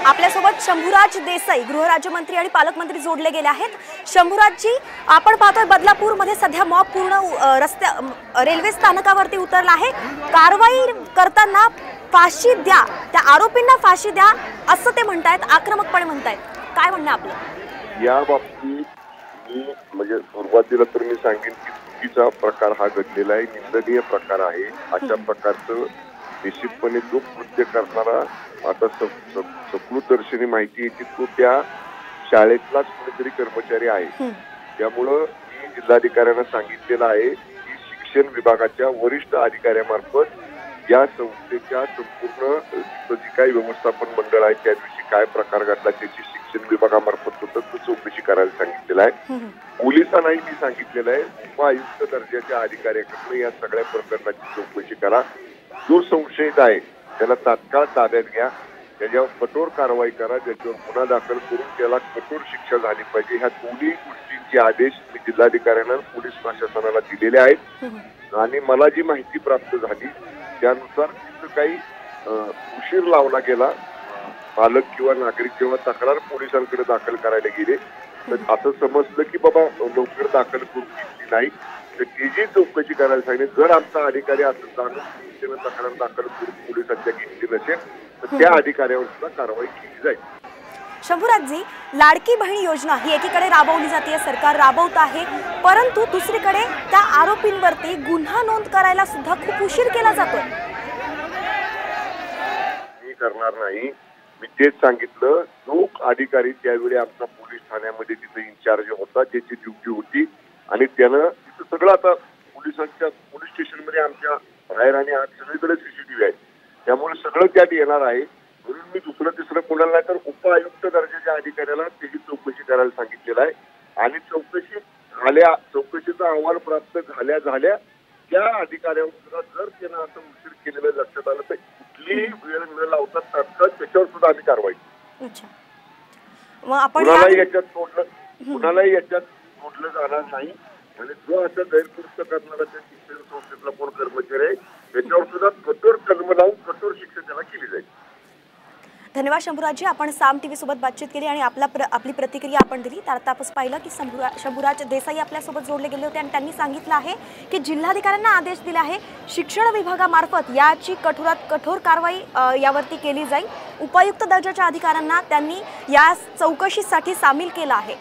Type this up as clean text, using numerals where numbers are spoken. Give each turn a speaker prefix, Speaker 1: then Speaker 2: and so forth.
Speaker 1: आपल्यासोबत शंभूराज देसाई गृहराज्यमंत्री आणि पालकमंत्री जोडले गेले आहेत। शंभूराजजी, आपण पाहतोय बदलापूर मध्ये सध्या मॉब पूर्ण रेल्वे स्थानकावरती उतरला आहे। कारवाई करताना फाशी द्या, त्या आरोपींना फाशी द्या असं ते म्हणतायत, आक्रमकपणे म्हणतायत। काय म्हणणं आपलं
Speaker 2: या बाबतीत? मी म्हणजे सुरुवातीला तर मी सांगेन की चुकीचा प्रकार हा घडलेला आहे, निंदनीय प्रकार आहे। अशा प्रकारचं निश्चितपणे जो कृत्य करणारा आता सकृतदर्शनी माहिती येते तो त्या शाळेतलाच कोणीतरी कर्मचारी आहे। त्यामुळं मी जिल्हाधिकाऱ्यांना सांगितलेलं आहे की शिक्षण विभागाच्या वरिष्ठ अधिकाऱ्यामार्फत या संस्थेच्या संपूर्ण जी काही व्यवस्थापन मंडळ आहे त्या दिवशी काय प्रकार घडला त्याची शिक्षण विभागामार्फत चौकशी करायला सांगितलेलं आहे। पोलिसांनाही मी सांगितलेलं आहे उपायुक्त दर्जाच्या अधिकाऱ्याकडून या सगळ्या प्रकरणाची चौकशी करा। जो संशयित आहे त्याला तात्काळ ताब्यात घ्या, त्याच्यावर कठोर कारवाई करा, त्याच्यावर गुन्हा दाखल करून त्याला कठोर शिक्षा झाली पाहिजे। ह्या दोन्ही गोष्टींचे आदेश मी जिल्हाधिकाऱ्यांना पोलीस प्रशासनाला दिलेले आहेत। आणि मला जी माहिती प्राप्त झाली त्यानुसार तिथं काही उशीर लावला गेला। पालक किंवा नागरिक जेव्हा तक्रार पोलिसांकडे दाखल करायला गेले तर असं समजलं की बाबा लवकर दाखल करून घेतली नाही, तर त्याची चौकशी करायला सांगितली। जर आमचा अधिकारी असं जाणून तक्रार दाखल करून पोलिसांच्या घेतली नसेल तर त्या अधिकाऱ्यावर सुद्धा कारवाई केली जाईल।
Speaker 1: शंभूराजजी, लाडकी बहीण योजना ही एकीकडे राबवली जाते, सरकार राबवत आहे, परंतु दुसरीकडे त्या आरोपींवरती गुन्हा नोंद करायला सुद्धा खूप उशीर केला जातोय।
Speaker 2: मी करणार नाही, मी तेच सांगितलं। जो अधिकारी त्यावेळी आमचा पोलीस ठाण्यामध्ये तिथे इन्चार्ज होता, त्याची ड्युटी होती आणि त्यानं तिथं सगळं आता पोलिसांच्या पोलीस स्टेशनमध्ये आमच्या बाहेर आणि आत सगळीकडे सीसीटीव्ही आहे, त्यामुळे सगळं त्यात येणार आहे। म्हणून मी दुसरं तिसरं कोणाला नाही तर उपायुक्त दर्जाच्या अधिकाऱ्याला त्याची चौकशी करायला सांगितलेलं आहे। आणि चौकशीचा अहवाल प्राप्त झाल्या त्या अधिकाऱ्यावर सुद्धा जर त्यानं असं उशीर केलेलं लक्षात आलं तर कुठलीही वेळ न लावता तात्काळ त्याच्यावर सुद्धा आम्ही कारवाई करू। कुणालाही याच्यात सोडलं जाणार नाही आणि जो असं गैरकृत्य करणारा त्या शिक्षण संस्थेतला कोण कर्मचारी आहे त्याच्यावर सुद्धा कठोर कलम लावून कठोर शिक्षा त्याला केली जाईल।
Speaker 1: धन्यवाद शंभूराजजी, आपण साम टीव्ही सोबत बातचीत केली आणि आपली प्रतिक्रिया आपण दिली। तर आता आपण पाहिलं की शंभूराज देसाई आपल्यासोबत जोडले गेले होते आणि त्यांनी सांगितलं आहे की जिल्हाधिकाऱ्यांना आदेश दिले आहे, शिक्षण विभागामार्फत याची कठोरात कठोर कारवाई यावरती केली जाईल। उपायुक्त दर्जाच्या अधिकाऱ्यांना त्यांनी या चौकशीसाठी सामील केलं आहे।